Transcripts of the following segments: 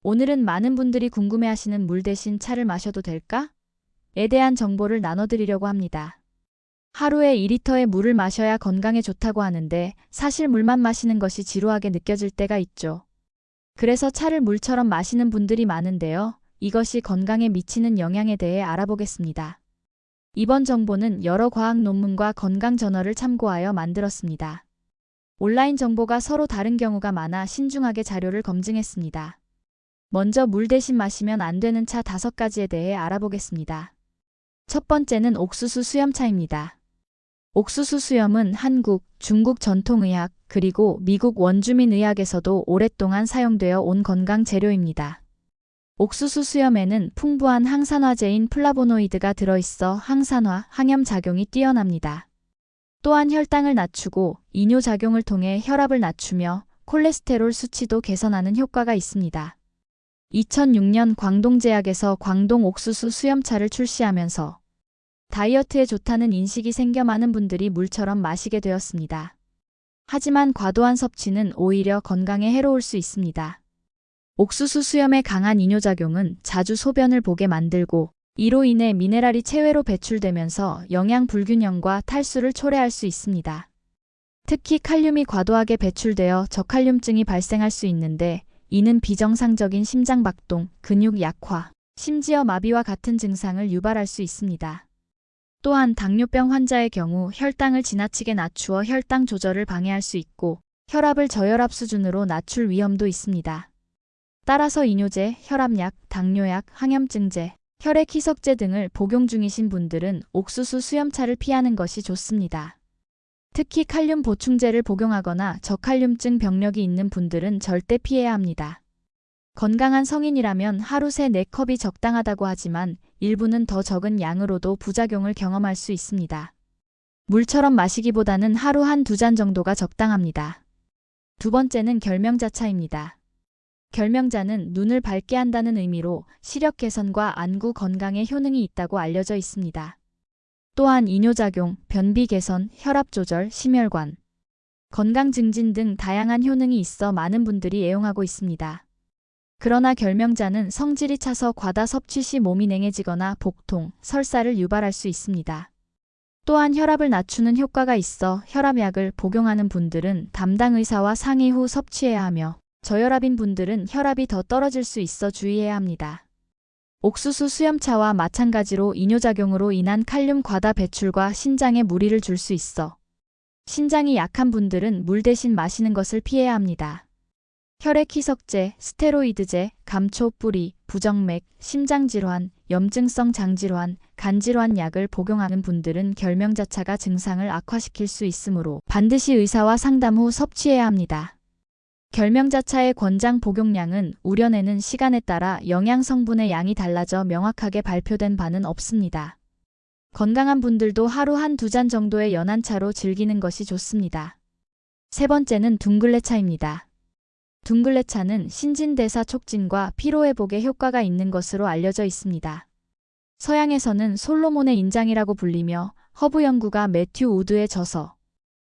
오늘은 많은 분들이 궁금해하시는 물 대신 차를 마셔도 될까? 에 대한 정보를 나눠드리려고 합니다. 하루에 2리터의 물을 마셔야 건강에 좋다고 하는데 사실 물만 마시는 것이 지루하게 느껴질 때가 있죠. 그래서 차를 물처럼 마시는 분들이 많은데요. 이것이 건강에 미치는 영향에 대해 알아보겠습니다. 이번 정보는 여러 과학 논문과 건강 저널을 참고하여 만들었습니다. 온라인 정보가 서로 다른 경우가 많아 신중하게 자료를 검증했습니다. 먼저 물 대신 마시면 안 되는 차 5가지에 대해 알아보겠습니다. 첫 번째는 옥수수 수염차입니다. 옥수수 수염은 한국, 중국 전통의학, 그리고 미국 원주민의학에서도 오랫동안 사용되어 온 건강 재료입니다. 옥수수 수염에는 풍부한 항산화제인 플라보노이드가 들어있어 항산화, 항염 작용이 뛰어납니다. 또한 혈당을 낮추고 이뇨작용을 통해 혈압을 낮추며 콜레스테롤 수치도 개선하는 효과가 있습니다. 2006년 광동제약에서 광동 옥수수 수염차를 출시하면서 다이어트에 좋다는 인식이 생겨 많은 분들이 물처럼 마시게 되었습니다. 하지만 과도한 섭취는 오히려 건강에 해로울 수 있습니다. 옥수수 수염의 강한 이뇨작용은 자주 소변을 보게 만들고 이로 인해 미네랄이 체외로 배출되면서 영양 불균형과 탈수를 초래할 수 있습니다. 특히 칼륨이 과도하게 배출되어 저칼륨증이 발생할 수 있는데 이는 비정상적인 심장박동, 근육 약화, 심지어 마비와 같은 증상을 유발할 수 있습니다. 또한 당뇨병 환자의 경우 혈당을 지나치게 낮추어 혈당 조절을 방해할 수 있고 혈압을 저혈압 수준으로 낮출 위험도 있습니다. 따라서 이뇨제, 혈압약, 당뇨약, 항염증제, 혈액 희석제 등을 복용 중이신 분들은 옥수수 수염차를 피하는 것이 좋습니다. 특히 칼륨 보충제를 복용하거나 저칼륨증 병력이 있는 분들은 절대 피해야 합니다. 건강한 성인이라면 하루 3-4컵이 적당하다고 하지만 일부는 더 적은 양으로도 부작용을 경험할 수 있습니다. 물처럼 마시기보다는 하루 1-2잔 정도가 적당합니다. 두 번째는 결명자차입니다. 결명자는 눈을 밝게 한다는 의미로 시력 개선과 안구 건강에 효능이 있다고 알려져 있습니다. 또한 이뇨작용, 변비 개선, 혈압 조절, 심혈관, 건강 증진 등 다양한 효능이 있어 많은 분들이 애용하고 있습니다. 그러나 결명자는 성질이 차서 과다 섭취 시 몸이 냉해지거나 복통, 설사를 유발할 수 있습니다. 또한 혈압을 낮추는 효과가 있어 혈압약을 복용하는 분들은 담당 의사와 상의 후 섭취해야 하며 저혈압인 분들은 혈압이 더 떨어질 수 있어 주의해야 합니다. 옥수수 수염차와 마찬가지로 이뇨작용으로 인한 칼륨 과다 배출과 신장에 무리를 줄 수 있어 신장이 약한 분들은 물 대신 마시는 것을 피해야 합니다. 혈액 희석제, 스테로이드제, 감초 뿌리, 부정맥, 심장질환, 염증성 장질환, 간질환 약을 복용하는 분들은 결명자차가 증상을 악화시킬 수 있으므로 반드시 의사와 상담 후 섭취해야 합니다. 결명자차의 권장 복용량은 우려내는 시간에 따라 영양 성분의 양이 달라져 명확하게 발표된 바는 없습니다. 건강한 분들도 하루 1-2잔 정도의 연한 차로 즐기는 것이 좋습니다. 세 번째는 둥글레차입니다. 둥글레차는 신진대사 촉진과 피로회복에 효과가 있는 것으로 알려져 있습니다. 서양에서는 솔로몬의 인장이라고 불리며 허브 연구가 매튜 우드의 저서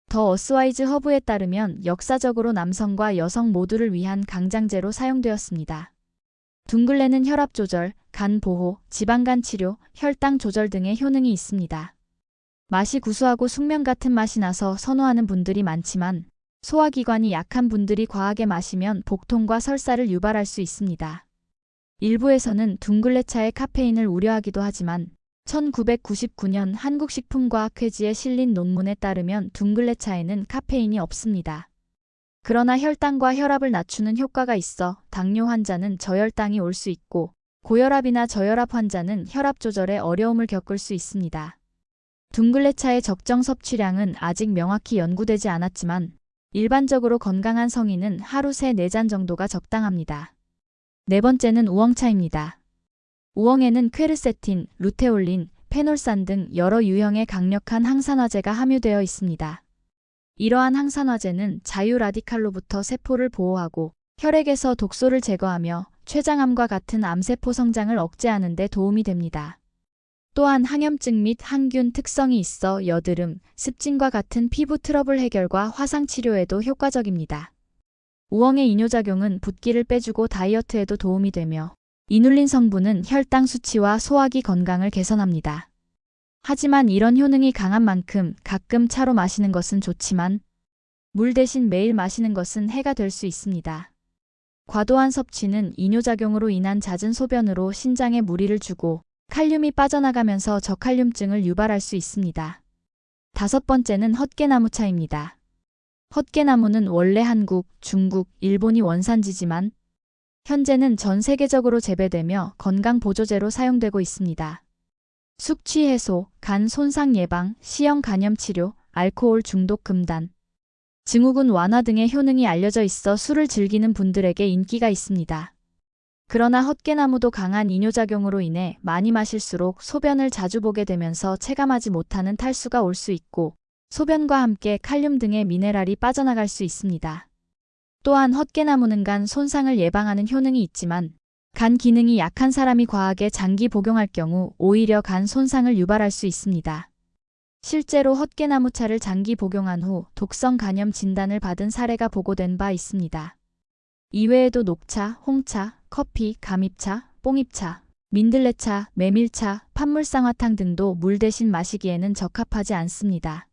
더 어스와이즈 허브에 따르면 역사적으로 남성과 여성 모두를 위한 강장제로 사용되었습니다. 둥글레는 혈압 조절, 간 보호, 지방간 치료, 혈당 조절 등의 효능이 있습니다. 맛이 구수하고 숙면 같은 맛이 나서 선호하는 분들이 많지만 소화기관이 약한 분들이 과하게 마시면 복통과 설사를 유발할 수 있습니다. 일부에서는 둥글레차의 카페인을 우려하기도 하지만 1999년 한국식품과학회지에 실린 논문에 따르면 둥글레차에는 카페인이 없습니다. 그러나 혈당과 혈압을 낮추는 효과가 있어 당뇨 환자는 저혈당이 올 수 있고 고혈압이나 저혈압 환자는 혈압 조절에 어려움을 겪을 수 있습니다. 둥글레차의 적정 섭취량은 아직 명확히 연구되지 않았지만 일반적으로 건강한 성인은 하루 3-4잔 정도가 적당합니다. 네 번째는 우엉차입니다. 우엉에는 퀘르세틴, 루테올린, 페놀산 등 여러 유형의 강력한 항산화제가 함유되어 있습니다. 이러한 항산화제는 자유라디칼로부터 세포를 보호하고 혈액에서 독소를 제거하며 췌장암과 같은 암세포 성장을 억제하는 데 도움이 됩니다. 또한 항염증 및 항균 특성이 있어 여드름, 습진과 같은 피부 트러블 해결과 화상 치료에도 효과적입니다. 우엉의 이뇨작용은 붓기를 빼주고 다이어트에도 도움이 되며 이눌린 성분은 혈당 수치와 소화기 건강을 개선합니다. 하지만 이런 효능이 강한 만큼 가끔 차로 마시는 것은 좋지만 물 대신 매일 마시는 것은 해가 될 수 있습니다. 과도한 섭취는 이뇨작용으로 인한 잦은 소변으로 신장에 무리를 주고 칼륨이 빠져나가면서 저칼륨증을 유발할 수 있습니다. 다섯 번째는 헛개나무차입니다. 헛개나무는 원래 한국, 중국, 일본이 원산지지만 현재는 전 세계적으로 재배되며 건강보조제로 사용되고 있습니다. 숙취 해소, 간 손상 예방, C형 간염 치료, 알코올 중독 금단, 증후군 완화 등의 효능이 알려져 있어 술을 즐기는 분들에게 인기가 있습니다. 그러나 헛개나무도 강한 이뇨작용으로 인해 많이 마실수록 소변을 자주 보게 되면서 체감하지 못하는 탈수가 올 수 있고 소변과 함께 칼륨 등의 미네랄이 빠져나갈 수 있습니다. 또한 헛개나무는 간 손상을 예방하는 효능이 있지만 간 기능이 약한 사람이 과하게 장기 복용할 경우 오히려 간 손상을 유발할 수 있습니다. 실제로 헛개나무차를 장기 복용한 후 독성 간염 진단을 받은 사례가 보고된 바 있습니다. 이외에도 녹차, 홍차, 커피, 감잎차, 뽕잎차, 민들레차, 메밀차, 판물쌍화탕 등도 물 대신 마시기에는 적합하지 않습니다.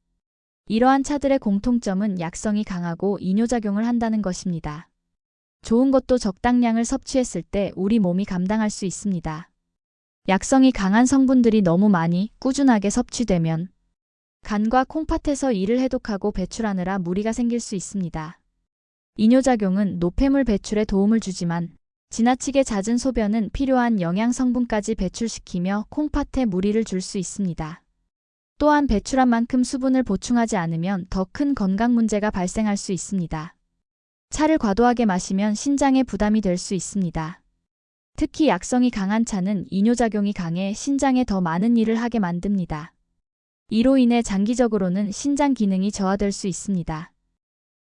이러한 차들의 공통점은 약성이 강하고 이뇨작용을 한다는 것입니다. 좋은 것도 적당량을 섭취했을 때 우리 몸이 감당할 수 있습니다. 약성이 강한 성분들이 너무 많이 꾸준하게 섭취되면 간과 콩팥에서 이를 해독하고 배출하느라 무리가 생길 수 있습니다. 이뇨작용은 노폐물 배출에 도움을 주지만 지나치게 잦은 소변은 필요한 영양 성분까지 배출시키며 콩팥에 무리를 줄 수 있습니다. 또한 배출한 만큼 수분을 보충하지 않으면 더 큰 건강 문제가 발생할 수 있습니다. 차를 과도하게 마시면 신장에 부담이 될 수 있습니다. 특히 약성이 강한 차는 이뇨작용이 강해 신장에 더 많은 일을 하게 만듭니다. 이로 인해 장기적으로는 신장 기능이 저하될 수 있습니다.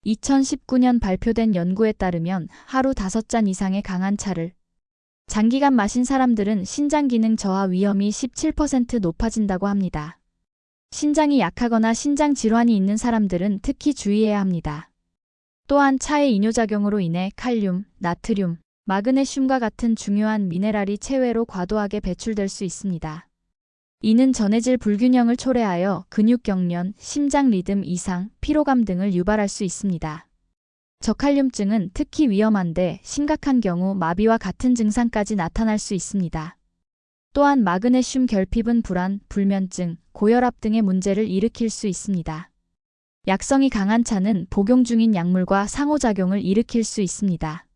2019년 발표된 연구에 따르면 하루 5잔 이상의 강한 차를 장기간 마신 사람들은 신장 기능 저하 위험이 17% 높아진다고 합니다. 신장이 약하거나 신장 질환이 있는 사람들은 특히 주의해야 합니다. 또한 차의 이뇨작용으로 인해 칼륨, 나트륨, 마그네슘과 같은 중요한 미네랄이 체외로 과도하게 배출될 수 있습니다. 이는 전해질 불균형을 초래하여 근육경련, 심장 리듬 이상, 피로감 등을 유발할 수 있습니다. 저칼륨증은 특히 위험한데 심각한 경우 마비와 같은 증상까지 나타날 수 있습니다. 또한 마그네슘 결핍은 불안, 불면증, 고혈압 등의 문제를 일으킬 수 있습니다. 약성이 강한 차는 복용 중인 약물과 상호작용을 일으킬 수 있습니다.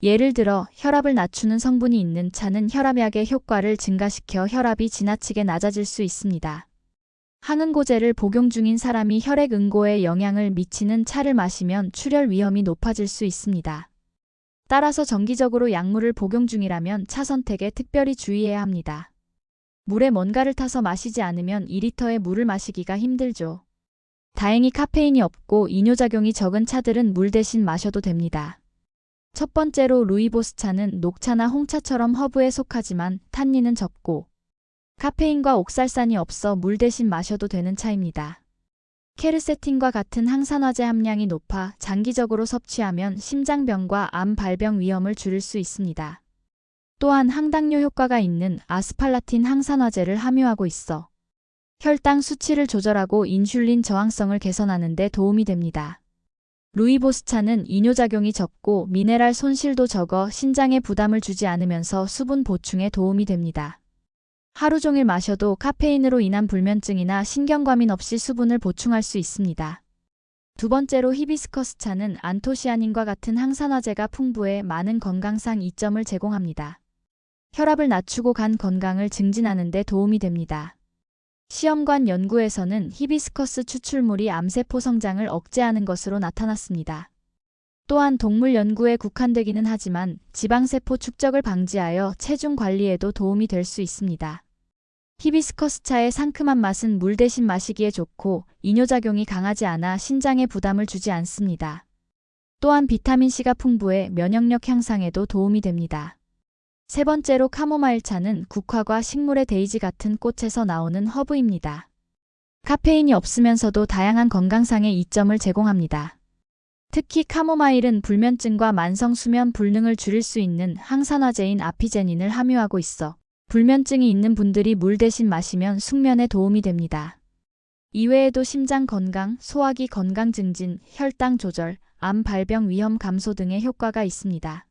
예를 들어 혈압을 낮추는 성분이 있는 차는 혈압약의 효과를 증가시켜 혈압이 지나치게 낮아질 수 있습니다. 항응고제를 복용 중인 사람이 혈액 응고에 영향을 미치는 차를 마시면 출혈 위험이 높아질 수 있습니다. 따라서 정기적으로 약물을 복용 중이라면 차 선택에 특별히 주의해야 합니다. 물에 뭔가를 타서 마시지 않으면 2리터의 물을 마시기가 힘들죠. 다행히 카페인이 없고 이뇨작용이 적은 차들은 물 대신 마셔도 됩니다. 첫 번째로 루이보스 차는 녹차나 홍차처럼 허브에 속하지만 탄닌은 적고 카페인과 옥살산이 없어 물 대신 마셔도 되는 차입니다. 케르세틴과 같은 항산화제 함량이 높아 장기적으로 섭취하면 심장병과 암 발병 위험을 줄일 수 있습니다. 또한 항당뇨 효과가 있는 아스팔라틴 항산화제를 함유하고 있어 혈당 수치를 조절하고 인슐린 저항성을 개선하는 데 도움이 됩니다. 루이보스 차는 이뇨작용이 적고 미네랄 손실도 적어 신장에 부담을 주지 않으면서 수분 보충에 도움이 됩니다. 하루 종일 마셔도 카페인으로 인한 불면증이나 신경과민 없이 수분을 보충할 수 있습니다. 두 번째로 히비스커스 차는 안토시아닌과 같은 항산화제가 풍부해 많은 건강상 이점을 제공합니다. 혈압을 낮추고 간 건강을 증진하는 데 도움이 됩니다. 시험관 연구에서는 히비스커스 추출물이 암세포 성장을 억제하는 것으로 나타났습니다. 또한 동물 연구에 국한되기는 하지만 지방세포 축적을 방지하여 체중 관리에도 도움이 될 수 있습니다. 히비스커스 차의 상큼한 맛은 물 대신 마시기에 좋고 이뇨작용이 강하지 않아 신장에 부담을 주지 않습니다. 또한 비타민C가 풍부해 면역력 향상에도 도움이 됩니다. 세 번째로 카모마일 차는 국화과 식물의 데이지 같은 꽃에서 나오는 허브입니다. 카페인이 없으면서도 다양한 건강상의 이점을 제공합니다. 특히 카모마일은 불면증과 만성 수면 불능을 줄일 수 있는 항산화제인 아피제닌을 함유하고 있어 불면증이 있는 분들이 물 대신 마시면 숙면에 도움이 됩니다. 이외에도 심장 건강, 소화기 건강 증진, 혈당 조절, 암 발병 위험 감소 등의 효과가 있습니다.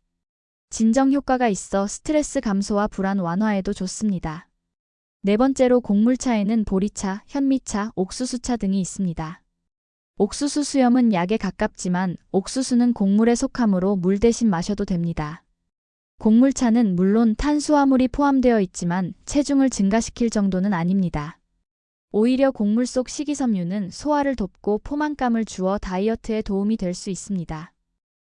진정 효과가 있어 스트레스 감소와 불안 완화에도 좋습니다. 네 번째로 곡물차에는 보리차, 현미차, 옥수수차 등이 있습니다. 옥수수 수염은 약에 가깝지만 옥수수는 곡물에 속하므로 물 대신 마셔도 됩니다. 곡물차는 물론 탄수화물이 포함되어 있지만 체중을 증가시킬 정도는 아닙니다. 오히려 곡물 속 식이섬유는 소화를 돕고 포만감을 주어 다이어트에 도움이 될 수 있습니다.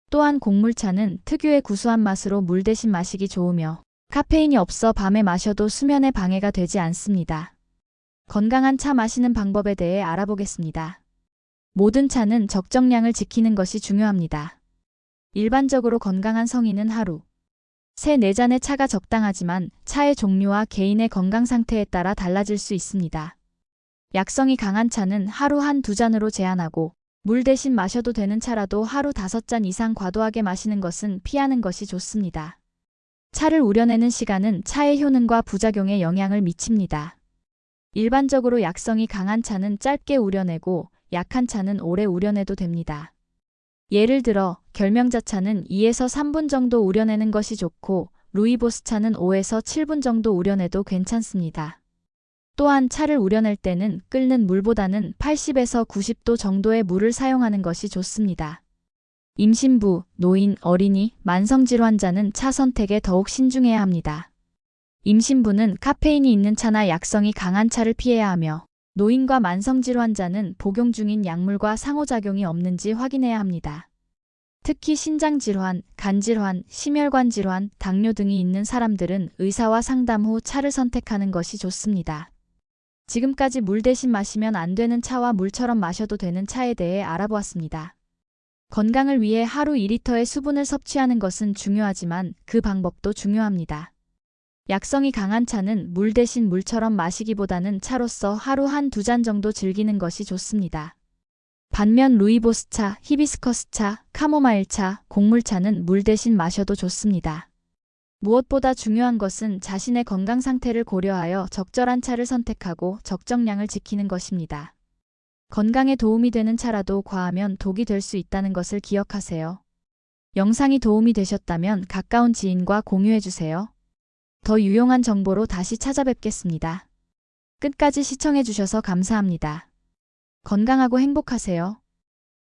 또한 곡물차는 특유의 구수한 맛으로 물 대신 마시기 좋으며 카페인이 없어 밤에 마셔도 수면에 방해가 되지 않습니다. 건강한 차 마시는 방법에 대해 알아보겠습니다. 모든 차는 적정량을 지키는 것이 중요합니다. 일반적으로 건강한 성인은 하루 3-4잔의 차가 적당하지만 차의 종류와 개인의 건강 상태에 따라 달라질 수 있습니다. 약성이 강한 차는 하루 1-2잔으로 제한하고 물 대신 마셔도 되는 차라도 하루 5잔 이상 과도하게 마시는 것은 피하는 것이 좋습니다. 차를 우려내는 시간은 차의 효능과 부작용에 영향을 미칩니다. 일반적으로 약성이 강한 차는 짧게 우려내고 약한 차는 오래 우려내도 됩니다. 예를 들어 결명자차는 2에서 3분 정도 우려내는 것이 좋고 루이보스차는 5에서 7분 정도 우려내도 괜찮습니다. 또한 차를 우려낼 때는 끓는 물보다는 80에서 90도 정도의 물을 사용하는 것이 좋습니다. 임신부, 노인, 어린이, 만성질환자는 차 선택에 더욱 신중해야 합니다. 임신부는 카페인이 있는 차나 약성이 강한 차를 피해야 하며 노인과 만성질환자는 복용 중인 약물과 상호작용이 없는지 확인해야 합니다. 특히 신장질환, 간질환, 심혈관 질환, 당뇨 등이 있는 사람들은 의사와 상담 후 차를 선택하는 것이 좋습니다. 지금까지 물 대신 마시면 안 되는 차와 물처럼 마셔도 되는 차에 대해 알아보았습니다. 건강을 위해 하루 2리터의 수분을 섭취하는 것은 중요하지만 그 방법도 중요합니다. 약성이 강한 차는 물 대신 물처럼 마시기보다는 차로서 하루 1-2잔 정도 즐기는 것이 좋습니다. 반면 루이보스차, 히비스커스차, 카모마일차, 곡물차는 물 대신 마셔도 좋습니다. 무엇보다 중요한 것은 자신의 건강 상태를 고려하여 적절한 차를 선택하고 적정량을 지키는 것입니다. 건강에 도움이 되는 차라도 과하면 독이 될 수 있다는 것을 기억하세요. 영상이 도움이 되셨다면 가까운 지인과 공유해주세요. 더 유용한 정보로 다시 찾아뵙겠습니다. 끝까지 시청해주셔서 감사합니다. 건강하고 행복하세요.